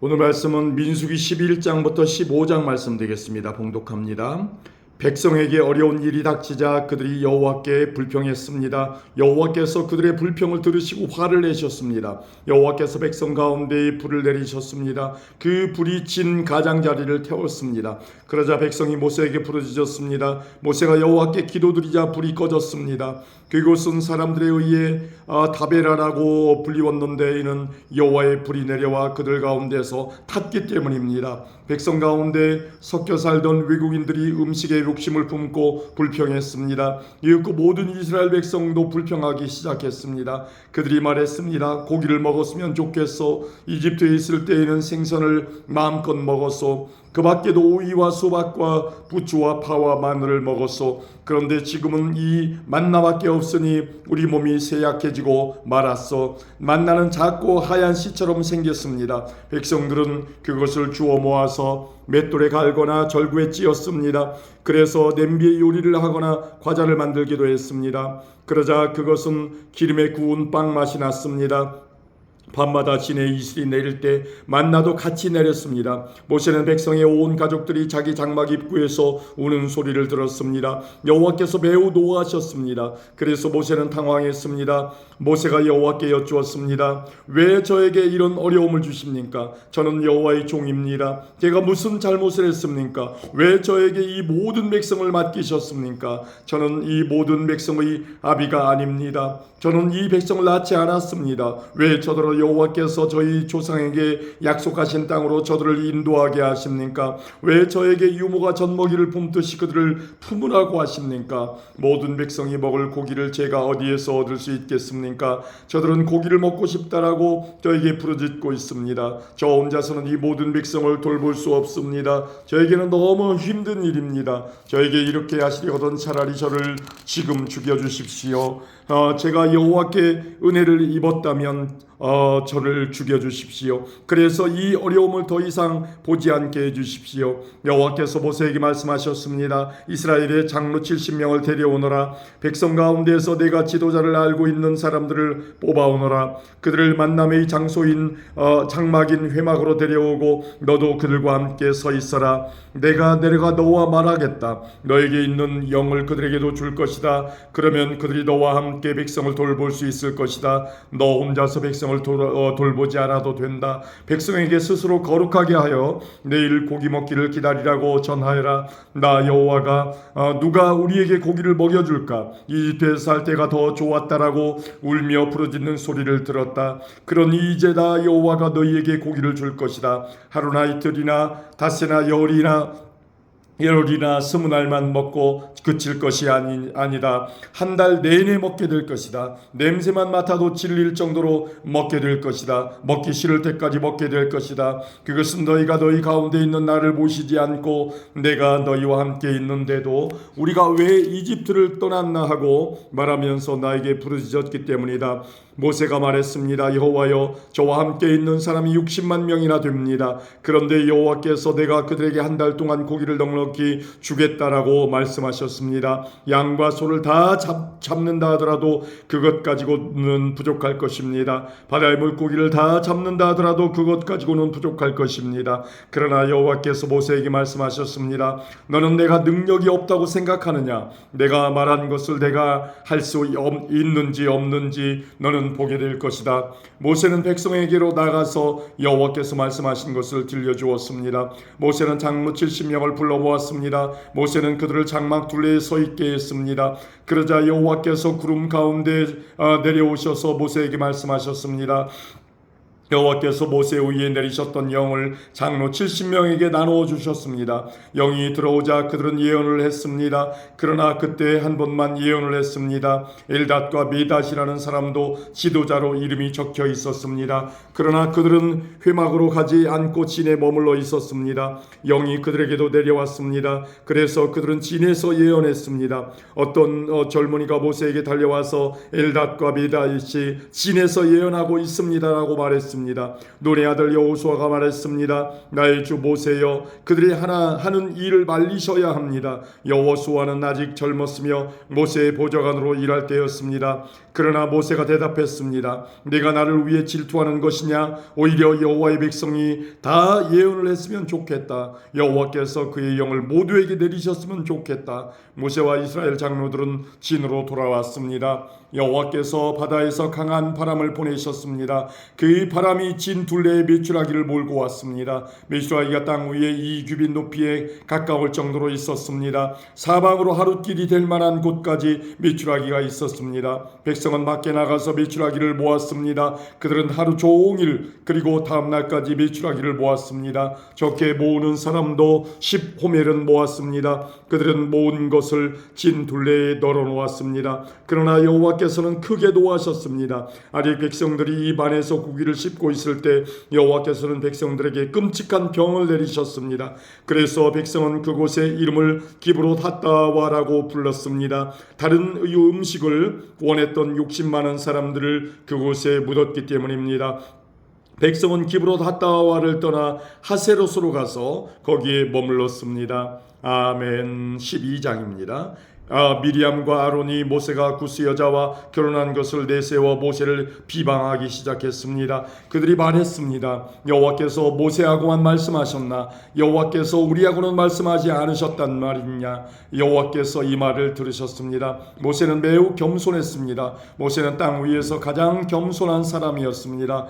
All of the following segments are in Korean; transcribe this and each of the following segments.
오늘 말씀은 민수기 11장부터 15장 말씀 되겠습니다. 봉독합니다. 백성에게 어려운 일이 닥치자 그들이 여호와께 불평했습니다. 여호와께서 그들의 불평을 들으시고 화를 내셨습니다. 여호와께서 백성 가운데에 불을 내리셨습니다. 그 불이 진 가장자리를 태웠습니다. 그러자 백성이 모세에게 부르짖었습니다. 모세가 여호와께 기도드리자 불이 꺼졌습니다. 그곳은 사람들에 의해 다베라라고 불리웠는데 이는 여호와의 불이 내려와 그들 가운데서 탔기 때문입니다. 백성 가운데 섞여 살던 외국인들이 음식에 욕심을 품고 불평했습니다. 이윽고 모든 이스라엘 백성도 불평하기 시작했습니다. 그들이 말했습니다. 고기를 먹었으면 좋겠소. 이집트에 있을 때에는 생선을 마음껏 먹었소. 그 밖에도 오이와 수박과 부추와 파와 마늘을 먹었소. 그런데 지금은 이 만나밖에 없으니 우리 몸이 쇠약해지고 말았소. 만나는 작고 하얀 씨처럼 생겼습니다. 백성들은 그것을 주워 모아서 맷돌에 갈거나 절구에 찧었습니다. 그래서 냄비에 요리를 하거나 과자를 만들기도 했습니다. 그러자 그것은 기름에 구운 빵 맛이 났습니다. 밤마다 진의 이슬이 내릴 때 만나도 같이 내렸습니다. 모세는 백성의 온 가족들이 자기 장막 입구에서 우는 소리를 들었습니다. 여호와께서 매우 노하셨습니다. 그래서 모세는 당황했습니다. 모세가 여호와께 여쭈었습니다. 왜 저에게 이런 어려움을 주십니까? 저는 여호와의 종입니다. 제가 무슨 잘못을 했습니까? 왜 저에게 이 모든 백성을 맡기셨습니까? 저는 이 모든 백성의 아비가 아닙니다. 저는 이 백성을 낳지 않았습니다. 왜 저더러 여호와께서 저희 조상에게 약속하신 땅으로 저들을 인도하게 하십니까? 왜 저에게 유모가 젖먹이를 품듯이 그들을 품으라고 하십니까? 모든 백성이 먹을 고기를 제가 어디에서 얻을 수 있겠습니까? 저들은 고기를 먹고 싶다라고 저에게 부르짖고 있습니다. 저 혼자서는 이 모든 백성을 돌볼 수 없습니다. 저에게는 너무 힘든 일입니다. 저에게 이렇게 하시려거든 차라리 저를 지금 죽여주십시오. 제가 여호와께 은혜를 입었다면 저를 죽여주십시오. 그래서 이 어려움을 더 이상 보지 않게 해주십시오. 여호와께서 모세에게 말씀하셨습니다. 이스라엘의 장로 70명을 데려오너라. 백성 가운데에서 내가 지도자를 알고 있는 사람들을 뽑아오너라. 그들을 만남의 장소인 장막인 회막으로 데려오고 너도 그들과 함께 서 있어라. 내가 내려가 너와 말하겠다. 너에게 있는 영을 그들에게도 줄 것이다. 그러면 그들이 너와 함께 백성을 돌볼 수 있을 것이다. 너 혼자서 백성을 돌보지 않아도 된다. 백성에게 스스로 거룩하게 하여 내일 고기 먹기를 기다리라고 전하여라. 나 여호와가 누가 우리에게 고기를 먹여줄까? 이집트에서 살 때가 더 좋았다라고 울며 부르짖는 소리를 들었다. 그러니 이제 나 여호와가 너희에게 고기를 줄 것이다. 하루나 이틀이나 닷새나 열흘이나 20날만 먹고 그칠 것이 아니다. 한 달 내내 먹게 될 것이다. 냄새만 맡아도 질릴 정도로 먹게 될 것이다. 먹기 싫을 때까지 먹게 될 것이다. 그것은 너희가 너희 가운데 있는 나를 모시지 않고 내가 너희와 함께 있는데도 우리가 왜 이집트를 떠났나 하고 말하면서 나에게 부르짖었기 때문이다. 모세가 말했습니다. 여호와여, 저와 함께 있는 사람이 60만 명이나 됩니다. 그런데 여호와께서 내가 그들에게 한 달 동안 고기를 넉넉히 주겠다라고 말씀하셨습니다. 양과 소를 다 잡는다 하더라도 그것 가지고는 부족할 것입니다. 바다의 물고기를 다 잡는다 하더라도 그것 가지고는 부족할 것입니다. 그러나 여호와께서 모세에게 말씀하셨습니다. 너는 내가 능력이 없다고 생각하느냐? 내가 말한 것을 내가 할 수 있는지 없는지 너는 보게 될 것이다. 모세는 백성에게로 나가서 여호와께서 말씀하신 것을 들려주었습니다. 모세는 장로 70명을 불러 모았습니다. 모세는 그들을 장막 둘레에 서 있게 했습니다. 그러자 여호와께서 구름 가운데 내려오셔서 모세에게 말씀하셨습니다. 여호와께서 모세 위에 내리셨던 영을 장로 70명에게 나누어 주셨습니다. 영이 들어오자 그들은 예언을 했습니다. 그러나 그때 한 번만 예언을 했습니다. 엘닷과 메닷이라는 사람도 지도자로 이름이 적혀 있었습니다. 그러나 그들은 회막으로 가지 않고 진에 머물러 있었습니다. 영이 그들에게도 내려왔습니다. 그래서 그들은 진에서 예언했습니다. 어떤 젊은이가 모세에게 달려와서 엘닷과 메닷이 진에서 예언하고 있습니다라고 말했습니다. 하였습니다. 눈의 아들 여호수아가 말했습니다. 나의 주 모세여, 그들이 하는 일을 말리셔야 합니다. 여호수아는 아직 젊었으며 모세의 보좌관으로 일할 때였습니다. 그러나 모세가 대답했습니다. 네가 나를 위해 질투하는 것이냐? 오히려 여호와의 백성이 다 예언을 했으면 좋겠다. 여호와께서 그의 영을 모두에게 내리셨으면 좋겠다. 모세와 이스라엘 장로들은 진으로 돌아왔습니다. 여호와께서 바다에서 강한 바람을 보내셨습니다. 그 바람이 진 둘레의 메추라기를 몰고 왔습니다. 메추라기가 땅 위에 2규빗 높이에 가까울 정도로 있었습니다. 사방으로 하루길이 될 만한 곳까지 메추라기가 있었습니다. 백성은 밖에 나가서 메추라기를 모았습니다. 그들은 하루 종일 그리고 다음 날까지 메추라기를 모았습니다. 적게 모으는 사람도 10호멜은 모았습니다. 그들은 모은 것을 진 둘레에 널어 놓았습니다. 그러나 여호와께서는 크게 노하셨습니다. 아직 백성들이 입 안에서 고기를 씹고 있을 때 여호와께서는 백성들에게 끔찍한 병을 내리셨습니다. 그래서 백성은 그곳의 이름을 기브롯 핫다와라고 불렀습니다. 다른 음식을 원했던 욕심 많은 사람들을 그곳에 묻었기 때문입니다. 백성은 기브롯 핫다와를 떠나 하세롯으로 가서 거기에 머물렀습니다. 아멘. 12장입니다. 미리암과 아론이 모세가 구스 여자와 결혼한 것을 내세워 모세를 비방하기 시작했습니다. 그들이 말했습니다. 여호와께서 모세하고만 말씀하셨나? 여호와께서 우리하고는 말씀하지 않으셨단 말이냐? 여호와께서 이 말을 들으셨습니다. 모세는 매우 겸손했습니다. 모세는 땅 위에서 가장 겸손한 사람이었습니다.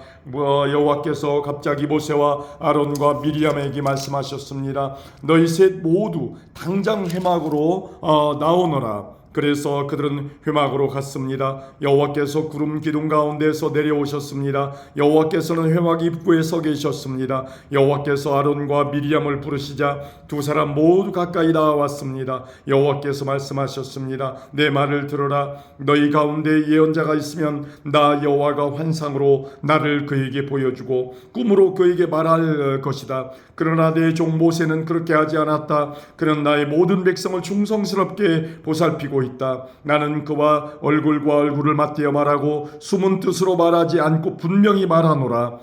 여호와께서 갑자기 모세와 아론과 미리암에게 말씀하셨습니다. 너희 셋 모두 당장 회막으로 나오너라. 그래서 그들은 회막으로 갔습니다. 여호와께서 구름 기둥 가운데서 내려오셨습니다. 여호와께서는 회막 입구에 서 계셨습니다. 여호와께서 아론과 미리암을 부르시자 두 사람 모두 가까이 나왔습니다. 여호와께서 말씀하셨습니다. 내 말을 들어라. 너희 가운데 예언자가 있으면 나 여호와가 환상으로 나를 그에게 보여주고 꿈으로 그에게 말할 것이다. 그러나 내 종 모세는 그렇게 하지 않았다. 그는 나의 모든 백성을 충성스럽게 보살피고 있다. 나는 그와 얼굴과 얼굴을 맞대어 말하고 숨은 뜻으로 말하지 않고 분명히 말하노라.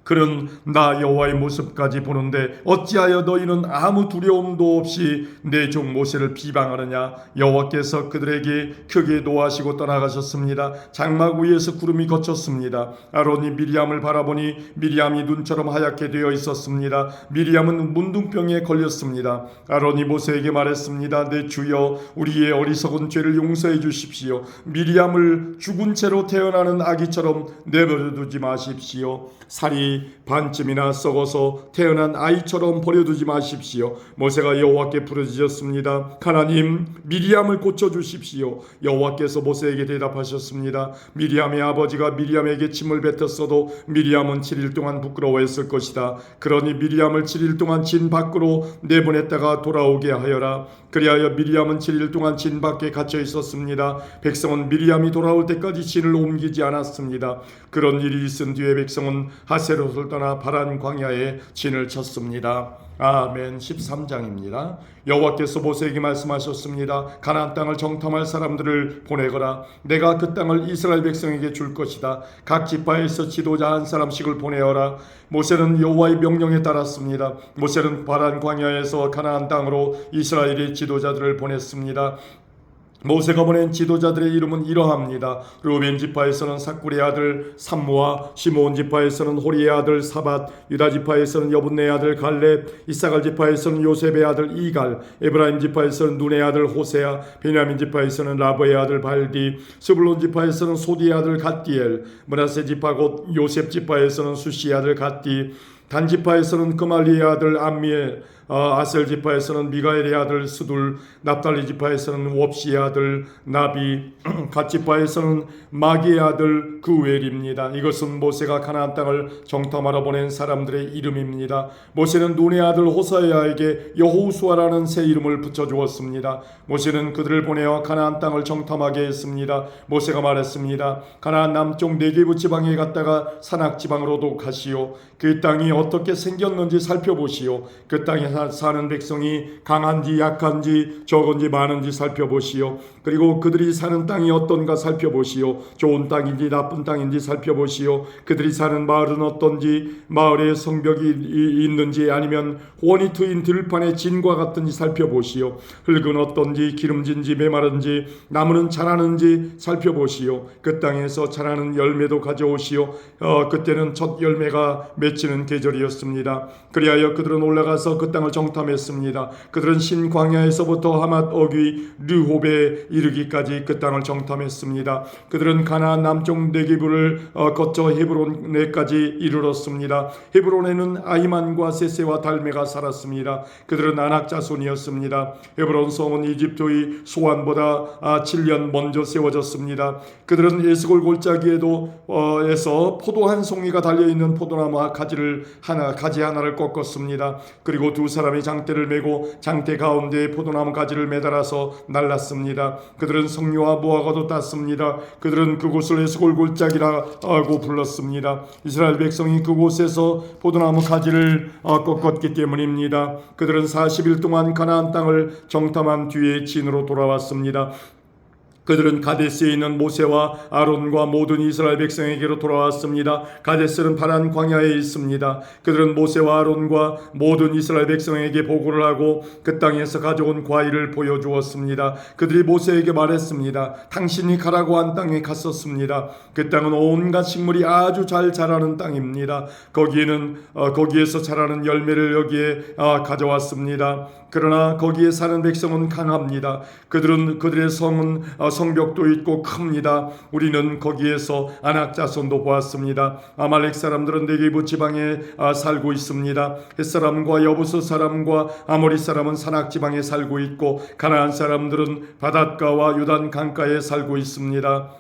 그는 나 여호와의 모습까지 보는데 어찌하여 너희는 아무 두려움도 없이 내 종 모세를 비방하느냐? 여호와께서 그들에게 크게 노하시고 떠나가셨습니다. 장막 위에서 구름이 걷혔습니다. 아론이 미리암을 바라보니 미리암이 눈처럼 하얗게 되어 있었습니다. 미리암은 문둥병에 걸렸습니다. 아론이 모세에게 말했습니다. 내 주여, 우리의 어리석은 죄를 용서해 주십시오. 미리암을 죽은 채로 태어나는 아기처럼 내버려두지 마십시오. 살이 반쯤이나 썩어서 태어난 아이처럼 버려두지 마십시오. 모세가 여호와께 부르짖었습니다. 하나님, 미리암을 고쳐주십시오. 여호와께서 모세에게 대답하셨습니다. 미리암의 아버지가 미리암에게 침을 뱉었어도 미리암은 7일 동안 부끄러워했을 것이다. 그러니 미리암을 7일 동안 진 밖으로 내보냈다가 돌아오게 하여라. 그리하여 미리암은 7일 동안 진 밖에 갇혀 있었습니다. 백성은 미리암이 돌아올 때까지 진을 옮기지 않았습니다. 그런 일이 있은 뒤에 백성은 하세롯을 떠나 바란 광야에 진을 쳤습니다. 아멘. 13장입니다. 여호와께서 모세에게 말씀하셨습니다. 가나안 땅을 정탐할 사람들을 보내거라. 내가 그 땅을 이스라엘 백성에게 줄 것이다. 각 지파에서 지도자 한 사람씩을 보내어라. 모세는 여호와의 명령에 따랐습니다. 모세는 바란 광야에서 가나안 땅으로 이스라엘의 지도자들을 보냈습니다. 모세가 보낸 지도자들의 이름은 이러합니다. 르우벤 지파에서는 삭굴의 아들 삼무아, 시므온 지파에서는 호리의 아들 사밧, 유다 지파에서는 여분네의 아들 갈렙, 이사갈 지파에서는 요셉의 아들 이갈, 에브라임 지파에서는 눈의 아들 호세아, 베냐민 지파에서는 라브의 아들 발디, 스불론 지파에서는 소디의 아들 갓디엘, 므낫세 지파 곧 요셉 지파에서는 수시의 아들 갓디, 단 지파에서는 그말리의 아들 암미엘, 아셀 지파에서는 미가엘의 아들 스둘, 납달리 지파에서는 웁시의 아들 나비, 갓 지파에서는 마기의 아들 그웰입니다. 이것은 모세가 가나안 땅을 정탐하러 보낸 사람들의 이름입니다. 모세는 눈의 아들 호사야에게 여호수아라는 새 이름을 붙여주었습니다. 모세는 그들을 보내어 가나안 땅을 정탐하게 했습니다. 모세가 말했습니다. 가나안 남쪽 네게부 지방에 갔다가 산악 지방으로도 가시오. 그 땅이 어떻게 생겼는지 살펴보시오. 그 땅에 사는 백성이 강한지 약한지 적은지 많은지 살펴보시오. 그리고 그들이 사는 땅이 어떤가 살펴보시오. 좋은 땅인지 나쁜 땅인지 살펴보시오. 그들이 사는 마을은 어떤지, 마을에 성벽이 있는지 아니면 혼이 트인 들판의 진과 같은지 살펴보시오. 흙은 어떤지, 기름진지 메마른지, 나무는 자라는지 살펴보시오. 그 땅에서 자라는 열매도 가져오시오. 그때는 첫 열매가 맺히는 계절이었습니다. 그리하여 그들은 올라가서 그 땅을 정탐했습니다. 그들은 신광야에서부터 하맛 어귀 르홉에 이르기까지 그 땅을 정탐했습니다. 그들은 가나안 남쪽 네게브를 거쳐 헤브론에까지 이르렀습니다. 헤브론에는 아히만과 세세와 달메가 살았습니다. 그들은 아낙 자손이었습니다. 헤브론 성은 이집트의 소안보다 7년 먼저 세워졌습니다. 그들은 에스골 골짜기에서 포도 한 송이가 달려있는 포도나무 가지 하나를 꺾었습니다. 그리고 두 사람이 장대를 메고 장대 가운데에 포도나무 가지를 매달아서 날랐습니다. 그들은 석류와 무화과도 땄습니다. 그들은 그곳을 에스골 골짜기라고 불렀습니다. 이스라엘 백성이 그곳에서 포도나무 가지를 꺾었기 때문입니다. 그들은 40일 동안 가나안 땅을 정탐한 뒤에 진으로 돌아왔습니다. 그들은 가데스에 있는 모세와 아론과 모든 이스라엘 백성에게로 돌아왔습니다. 가데스는 파란 광야에 있습니다. 그들은 모세와 아론과 모든 이스라엘 백성에게 보고를 하고 그 땅에서 가져온 과일을 보여주었습니다. 그들이 모세에게 말했습니다. 당신이 가라고 한 땅에 갔었습니다. 그 땅은 온갖 식물이 아주 잘 자라는 땅입니다. 거기에서 자라는 열매를 여기에 가져왔습니다. 그러나 거기에 사는 백성은 강합니다. 그들의 성은 성벽도 있고 큽니다. 우리는 거기에서 아낙 자손도 보았습니다. 아말렉 사람들은 네게부 지방에 살고 있습니다. 햇사람과 여부스 사람과 아모리 사람은 산악 지방에 살고 있고 가나안 사람들은 바닷가와 요단 강가에 살고 있습니다.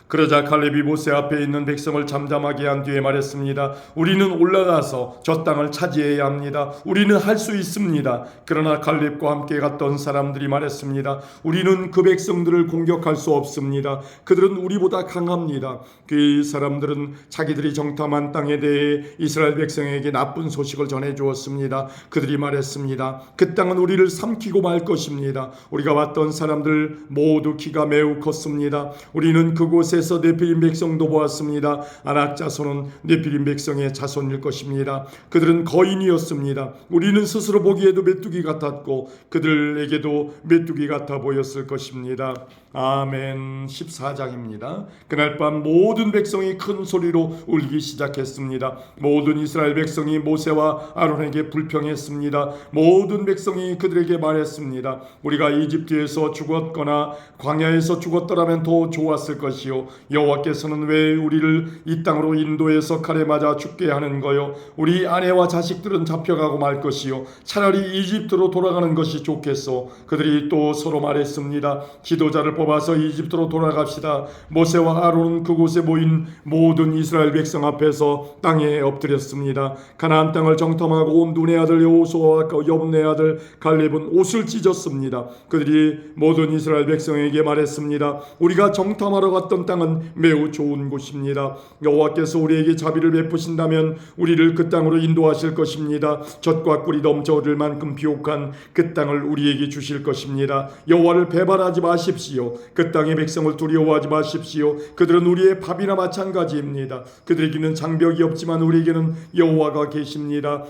그러자 갈렙이 모세 앞에 있는 백성을 잠잠하게 한 뒤에 말했습니다. 우리는 올라가서 저 땅을 차지해야 합니다. 우리는 할 수 있습니다. 그러나 갈렙과 함께 갔던 사람들이 말했습니다. 우리는 그 백성들을 공격할 수 없습니다. 그들은 우리보다 강합니다. 그 사람들은 자기들이 정탐한 땅에 대해 이스라엘 백성에게 나쁜 소식을 전해주었습니다. 그들이 말했습니다. 그 땅은 우리를 삼키고 말 것입니다. 우리가 왔던 사람들 모두 키가 매우 컸습니다. 우리는 그곳에 네피림 백성도 보았습니다. 아낙 자손은 네피림 백성의 자손일 것입니다. 그들은 거인이었습니다. 우리는 스스로 보기에도 메뚜기 같았고 그들에게도 메뚜기 같아 보였을 것입니다. 아멘. 14장입니다. 그날 밤 모든 백성이 큰 소리로 울기 시작했습니다. 모든 이스라엘 백성이 모세와 아론에게 불평했습니다. 모든 백성이 그들에게 말했습니다. 우리가 이집트에서 죽었거나 광야에서 죽었더라면 더 좋았을 것이요. 여호와께서는 왜 우리를 이 땅으로 인도해서 칼에 맞아 죽게 하는 거요? 우리 아내와 자식들은 잡혀가고 말 것이요. 차라리 이집트로 돌아가는 것이 좋겠소. 그들이 또 서로 말했습니다. 지도자를 뽑아서 이집트로 돌아갑시다. 모세와 아론은 그곳에 모인 모든 이스라엘 백성 앞에서 땅에 엎드렸습니다. 가나안 땅을 정탐하고 온 눈의 아들 여호수아와 여분의 아들 갈렙은 옷을 찢었습니다. 그들이 모든 이스라엘 백성에게 말했습니다. 우리가 정탐하러 갔던 땅은 매우 좋은 곳입니다. 여호와께서 우리에게 자비를 베푸신다면 우리를 그 땅으로 인도하실 것입니다. 젖과 꿀이 넘쳐 흐를 만큼 비옥한 그 땅을 우리에게 주실 것입니다. 여호와를 배반하지 마십시오. 그 땅의 백성을 두려워하지 마십시오. 그들은 우리의 밥이나 마찬가지입니다. 그들에게는 장벽이 없지만 우리에게는 여호와가 계십니다.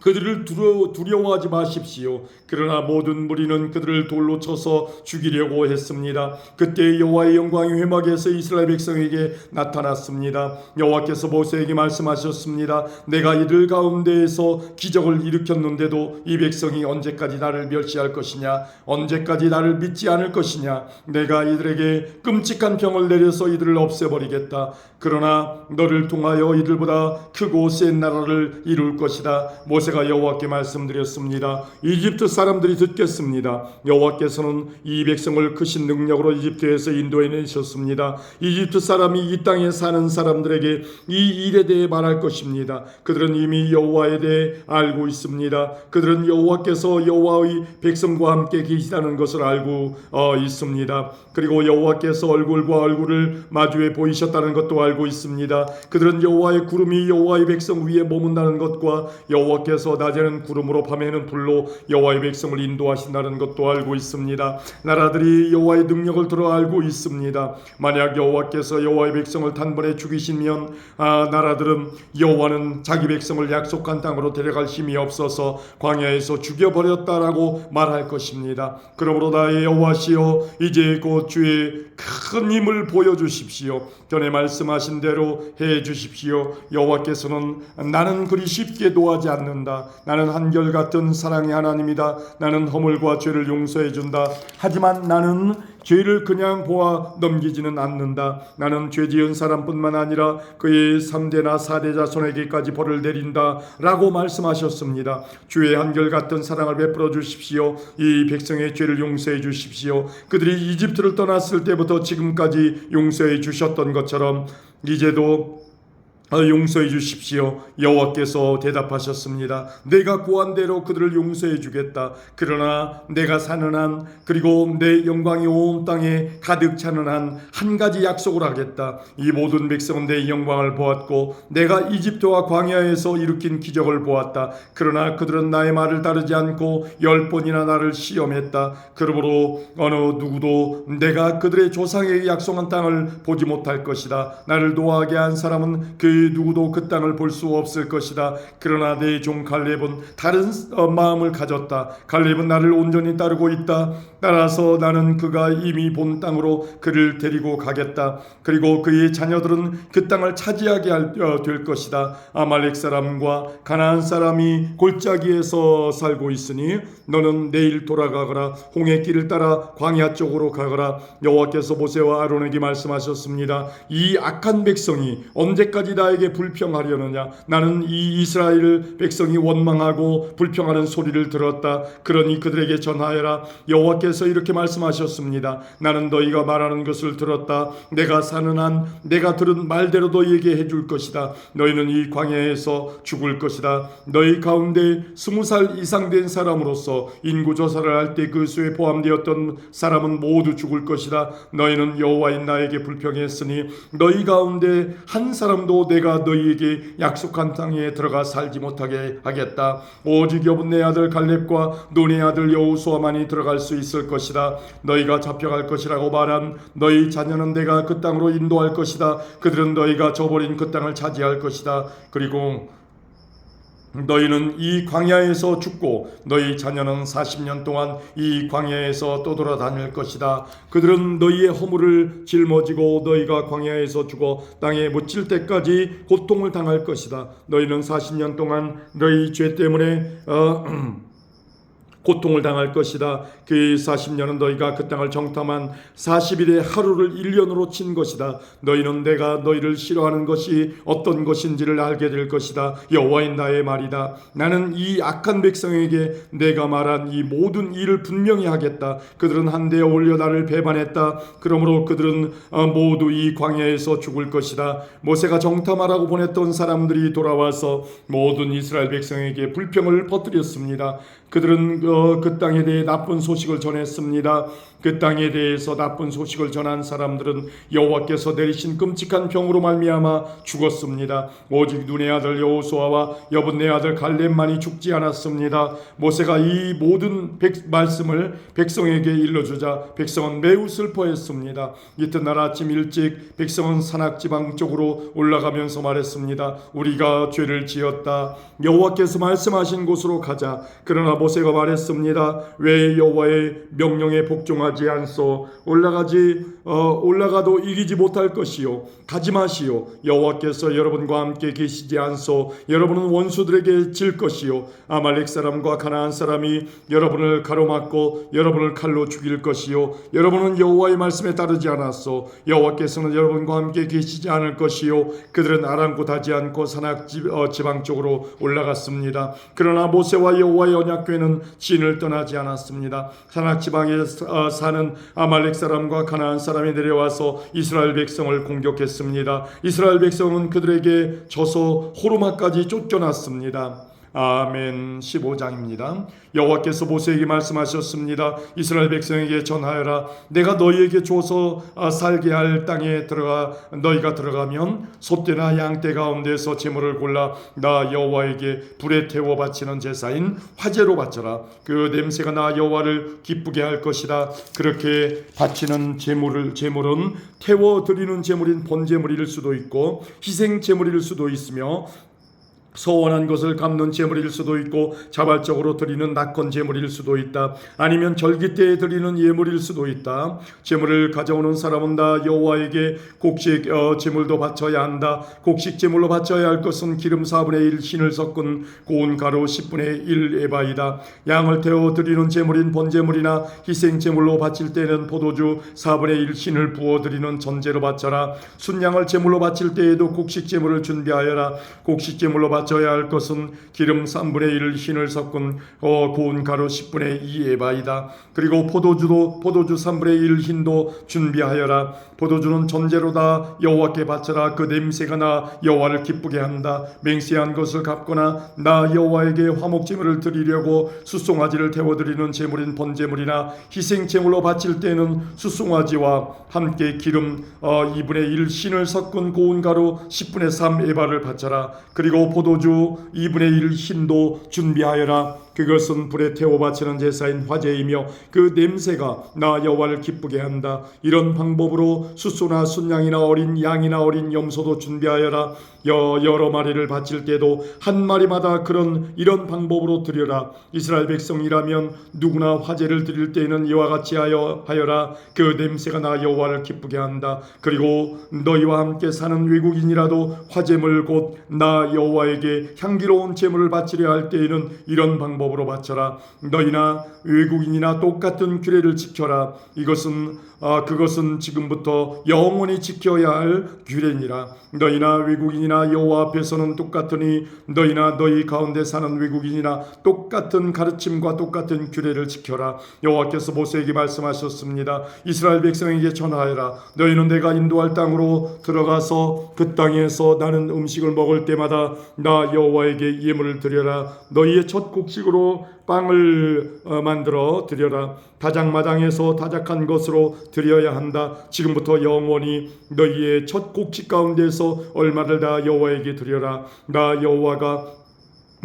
그들을 두려워하지 마십시오. 그러나 모든 무리는 그들을 돌로 쳐서 죽이려고 했습니다. 그때 여호와의 영광이 회막에서 이스라엘 백성에게 나타났습니다. 여호와께서 모세에게 말씀하셨습니다. 내가 이들 가운데에서 기적을 일으켰는데도 이 백성이 언제까지 나를 멸시할 것이냐? 언제까지 나를 믿지 않을 것이냐? 내가 이들에게 끔찍한 병을 내려서 이들을 없애버리겠다. 그러나 너를 통하여 이들보다 크고 센 나라를 이룰 것이다. 모세가 모세가 여호와께 말씀드렸습니다. 이집트 사람들이 듣겠습니다. 여호와께서는 이 백성을 크신 능력으로 이집트에서 인도해내셨습니다. 이집트 사람이 이 땅에 사는 사람들에게 이 일에 대해 말할 것입니다. 그들은 이미 여호와에 대해 알고 있습니다. 그들은 여호와께서 여호와의 백성과 함께 계시다는 것을 알고 있습니다. 그리고 여호와께서 얼굴과 얼굴을 마주해 보이셨다는 것도 알고 있습니다. 그들은 여호와의 구름이 여호와의 백성 위에 머문다는 것과 여호와께서 낮에는 구름으로 밤에는 불로 여호와의 백성을 인도하신다는 것도 알고 있습니다. 나라들이 여호와의 능력을 들어 알고 있습니다. 만약 여호와께서 여호와의 백성을 단번에 죽이시면 나라들은 여호와는 자기 백성을 약속한 땅으로 데려갈 힘이 없어서 광야에서 죽여버렸다라고 말할 것입니다. 그러므로 나의 여호와시여 이제 곧 주의 큰 힘을 보여주십시오. 전에 말씀하신 대로 해주십시오. 여호와께서는 나는 그리 쉽게 노하지 않는다. 나는 한결같은 사랑의 하나님이다. 나는 허물과 죄를 용서해준다. 하지만 나는 죄를 그냥 보아 넘기지는 않는다. 나는 죄지은 사람뿐만 아니라 그의 3대나 4대 자손에게까지 벌을 내린다 라고 말씀하셨습니다. 주의 한결같은 사랑을 베풀어 주십시오. 이 백성의 죄를 용서해 주십시오. 그들이 이집트를 떠났을 때부터 지금까지 용서해 주셨던 것처럼 이제도 용서해 주십시오. 여호와께서 대답하셨습니다. 내가 구한 대로 그들을 용서해 주겠다. 그러나 내가 사는 한 그리고 내 영광이 온 땅에 가득 차는 한 한 가지 약속을 하겠다. 이 모든 백성은 내 영광을 보았고 내가 이집트와 광야에서 일으킨 기적을 보았다. 그러나 그들은 나의 말을 따르지 않고 10번이나 나를 시험했다. 그러므로 어느 누구도 내가 그들의 조상에게 약속한 땅을 보지 못할 것이다. 나를 노하게 한 사람은 그 누구도 그 땅을 볼 수 없을 것이다. 그러나 내 종 갈렙은 다른 마음을 가졌다. 갈렙은 나를 온전히 따르고 있다. 따라서 나는 그가 이미 본 땅으로 그를 데리고 가겠다. 그리고 그의 자녀들은 그 땅을 차지하게 될 것이다. 아말렉 사람과 가나안 사람이 골짜기에서 살고 있으니 너는 내일 돌아가거라. 홍해 길을 따라 광야 쪽으로 가거라. 여호와께서 모세와 아론에게 말씀하셨습니다. 이 악한 백성이 언제까지 나에게 불평하려느냐. 나는 이 이스라엘 백성이 원망하고 불평하는 소리를 들었다. 그러니 그들에게 전하여라. 여호와께서 이렇게 말씀하셨습니다. 나는 너희가 말하는 것을 들었다. 내가 사는 한 내가 들은 말대로 너희에게 해줄 것이다. 너희는 이 광야에서 죽을 것이다. 너희 가운데 20살 이상 된 사람으로서 인구조사를 할 때 그 수에 포함되었던 사람은 모두 죽을 것이다. 너희는 여호와인 나에게 불평했으니 너희 가운데 한 사람도 내가 너희에게 약속한 땅에 들어가 살지 못하게 하겠다. 오직 여분네 아들 갈렙과 눈의 아들 여호수아만이 들어갈 수 있을 것이다. 너희가 잡혀갈 것이라고 말한 너희 자녀는 내가 그 땅으로 인도할 것이다. 그들은 너희가 저버린 그 땅을 차지할 것이다. 그리고 너희는 이 광야에서 죽고 너희 자녀는 40년 동안 이 광야에서 떠돌아다닐 것이다. 그들은 너희의 허물을 짊어지고 너희가 광야에서 죽어 땅에 묻힐 때까지 고통을 당할 것이다. 너희는 40년 동안 너희 죄 때문에 고통을 당할 것이다. 그 40년은 너희가 그 땅을 정탐한 40일의 하루를 1년으로 친 것이다. 너희는 내가 너희를 싫어하는 것이 어떤 것인지를 알게 될 것이다. 여호와인 나의 말이다. 나는 이 악한 백성에게 내가 말한 이 모든 일을 분명히 하겠다. 그들은 한데 올려 나를 배반했다. 그러므로 그들은 모두 이 광야에서 죽을 것이다. 모세가 정탐하라고 보냈던 사람들이 돌아와서 모든 이스라엘 백성에게 불평을 퍼뜨렸습니다. 그들은 그 땅에 대해 나쁜 소식을 전했습니다. 그 땅에 대해서 나쁜 소식을 전한 사람들은 여호와께서 내리신 끔찍한 병으로 말미암아 죽었습니다. 오직 눈의 아들 여호수아와 여분네 아들 갈렙만이 죽지 않았습니다. 모세가 이 모든 말씀을 백성에게 일러주자 백성은 매우 슬퍼했습니다. 이튿날 아침 일찍 백성은 산악지방 쪽으로 올라가면서 말했습니다. 우리가 죄를 지었다. 여호와께서 말씀하신 곳으로 가자. 그러나 모세가 말했습니다. 왜 여호와의 명령에 복종하지 않소? 올라가지 올라가도 이기지 못할 것이요 가지 마시오. 여호와께서 여러분과 함께 계시지 않소. 여러분은 원수들에게 질 것이요 아말렉 사람과 가나안 사람이 여러분을 가로막고 여러분을 칼로 죽일 것이요 여러분은 여호와의 말씀에 따르지 않았소. 여호와께서는 여러분과 함께 계시지 않을 것이요 그들은 아랑곳하지 않고 산악 지방 쪽으로 올라갔습니다. 그러나 모세와 여호와의 언약궤는 진을 떠나지 않았습니다. 산악 지방에 사는 아말렉 사람과 가나안 사람이 내려와서 이스라엘 백성을 공격했습니다. 이스라엘 백성은 그들에게 져서 호르마까지 쫓겨났습니다. 아멘. 15장입니다. 여호와께서 모세에게 말씀하셨습니다. 이스라엘 백성에게 전하여라. 내가 너희에게 줘서 살게 할 땅에 너희가 들어가면 소떼나 양떼 가운데서 제물을 골라 나 여호와에게 불에 태워 바치는 제사인 화제로 바쳐라. 그 냄새가 나 여호와를 기쁘게 할 것이다. 그렇게 바치는 제물은 태워 드리는 제물인 번제물일 수도 있고 희생 제물일 수도 있으며 소원한 것을 갚는 제물일 수도 있고 자발적으로 드리는 낙헌 제물일 수도 있다. 아니면 절기 때에 드리는 예물일 수도 있다. 제물을 가져오는 사람은 다 여호와에게 곡식 제물도 바쳐야 한다. 곡식 제물로 바쳐야 할 것은 기름 4분의 1 신을 섞은 고운 가루 10분의 1 에바이다. 양을 태워 드리는 제물인 번제물이나 희생 제물로 바칠 때는 포도주 4분의 1 신을 부어 드리는 전제로 바쳐라. 순양을 제물로 바칠 때에도 곡식 제물을 준비하여라. 곡식 제물로 바쳐야 할 것은 기름 3분의 1 흰을 섞은 고운 가루 10분의 2 에바이다. 그리고 포도주 3분의 1 흰도 준비하여라. 포도주는 전제로다 여호와께 바쳐라. 그 냄새가 나 여호와를 기쁘게 한다. 맹세한 것을 갚거나 나 여호와에게 화목제물을 드리려고 숫송아지를 태워드리는 제물인 번제물이나 희생 제물로 바칠 때는 숫송아지와 함께 기름 2분의 1 흰을 섞은 고운 가루 10분의 3 에바를 바쳐라. 그리고 포도주 2분의 1 흰도 준비하여라. 그것은 불에 태워 바치는 제사인 화제이며 그 냄새가 나 여호와를 기쁘게 한다. 이런 방법으로 숫소나 순양이나 어린 양이나 어린 염소도 준비하여라. 여러 마리를 바칠 때도 한 마리마다 이런 방법으로 드려라. 이스라엘 백성이라면 누구나 화제를 드릴 때에는 이와 같이 하여라. 그 냄새가 나 여호와를 기쁘게 한다. 그리고 너희와 함께 사는 외국인이라도 화제물 곧 나 여호와에게 향기로운 제물을 바치려 할 때에는 이런 방법으로 바쳐라. 너희나 외국인이나 똑같은 규례를 지켜라. 그것은 지금부터 영원히 지켜야 할 규례니라. 너희나 외국인이나 여호와 앞에서는 똑같으니 너희나 너희 가운데 사는 외국인이나 똑같은 가르침과 똑같은 규례를 지켜라. 여호와께서 모세에게 말씀하셨습니다. 이스라엘 백성에게 전하여라. 너희는 내가 인도할 땅으로 들어가서 그 땅에서 나는 음식을 먹을 때마다 나 여호와에게 예물을 드려라. 너희의 첫 곡식으로 빵을 만들어 드려라. 다작마당에서 다작한 것으로 드려야 한다. 지금부터 영원히 너희의 첫 곡식 가운데서 얼마를 다 여호와에게 드려라. 나 여호와가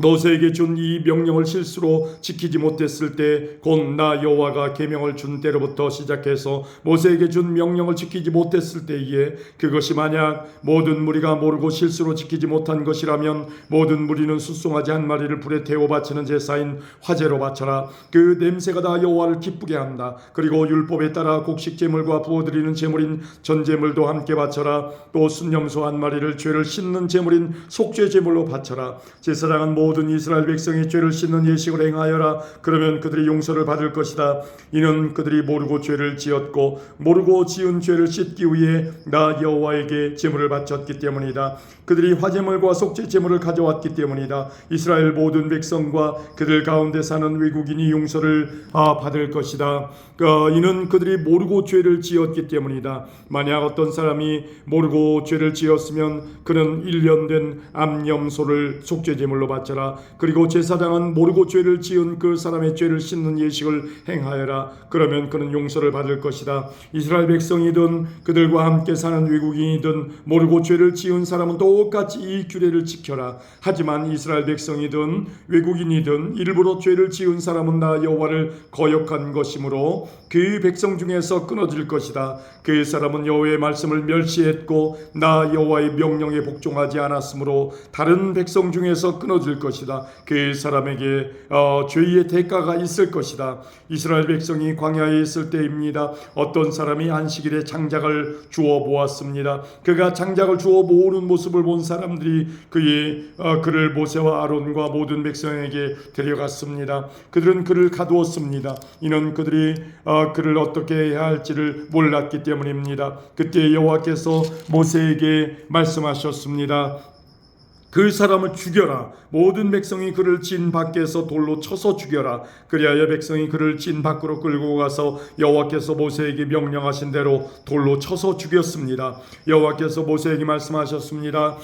모세에게 준 이 명령을 실수로 지키지 못했을 때 곧 나 여호와가 계명을 준 때로부터 시작해서 모세에게 준 명령을 지키지 못했을 때에 그것이 만약 모든 무리가 모르고 실수로 지키지 못한 것이라면 모든 무리는 숫송아지 한 마리를 불에 태워 바치는 제사인 화제로 바쳐라. 그 냄새가 다 여호와를 기쁘게 한다. 그리고 율법에 따라 곡식 제물과 부어드리는 제물인 전제물도 함께 바쳐라. 또 순염소 한 마리를 죄를 씻는 제물인 속죄 제물로 바쳐라. 제사장은 모든 이스라엘 백성이 죄를 씻는 예식을 행하여라. 그러면 그들이 용서를 받을 것이다. 이는 그들이 모르고 죄를 지었고 모르고 지은 죄를 씻기 위해 나 여호와에게 제물을 바쳤기 때문이다. 그들이 화제물과 속죄 제물을 가져왔기 때문이다. 이스라엘 모든 백성과 그들 가운데 사는 외국인이 용서를 받을 것이다. 이는 그들이 모르고 죄를 지었기 때문이다. 만약 어떤 사람이 모르고 죄를 지었으면 그는 1년 된 암염소를 속죄 제물로 바쳐라. 그리고 제사장은 모르고 죄를 지은 그 사람의 죄를 씻는 예식을 행하여라. 그러면 그는 용서를 받을 것이다. 이스라엘 백성이든 그들과 함께 사는 외국인이든 모르고 죄를 지은 사람은 똑같이 이 규례를 지켜라. 하지만 이스라엘 백성이든 외국인이든 일부러 죄를 지은 사람은 나 여호와를 거역한 것이므로 그 백성 중에서 끊어질 것이다. 그 사람은 여호와의 말씀을 멸시했고 나 여호와의 명령에 복종하지 않았으므로 다른 백성 중에서 끊어질 올 것이다. 그 사람에게 죄의 대가가 있을 것이다. 이스라엘 백성이 광야에 있을 때입니다. 어떤 사람이 안식일에 장작을 주워 보았습니다. 그가 장작을 주워 모으는 모습을 본 사람들이 그를 모세와 아론과 모든 백성에게 데려갔습니다. 그들은 그를 가두었습니다. 이는 그들이 그를 어떻게 해야 할지를 몰랐기 때문입니다. 그때 여호와께서 모세에게 말씀하셨습니다. 그 사람을 죽여라. 모든 백성이 그를 진 밖에서 돌로 쳐서 죽여라. 그리하여 백성이 그를 진 밖으로 끌고 가서 여호와께서 모세에게 명령하신 대로 돌로 쳐서 죽였습니다. 여호와께서 모세에게 말씀하셨습니다.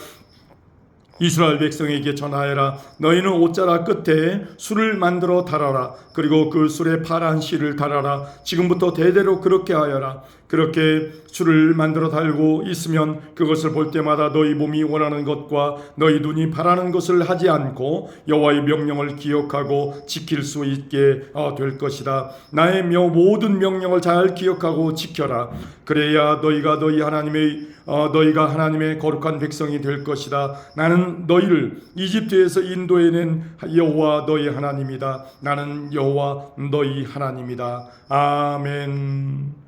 이스라엘 백성에게 전하여라. 너희는 옷자락 끝에 술을 만들어 달아라. 그리고 그 술에 파란 실을 달아라. 지금부터 대대로 그렇게 하여라. 그렇게 술을 만들어 달고 있으면 그것을 볼 때마다 너희 몸이 원하는 것과 너희 눈이 바라는 것을 하지 않고 여호와의 명령을 기억하고 지킬 수 있게 될 것이다. 나의 모든 명령을 잘 기억하고 지켜라. 그래야 너희가 하나님의 거룩한 백성이 될 것이다. 나는 너희를 이집트에서 인도해낸 여호와 너희 하나님이다. 나는 여호와 너희 하나님이다. 아멘.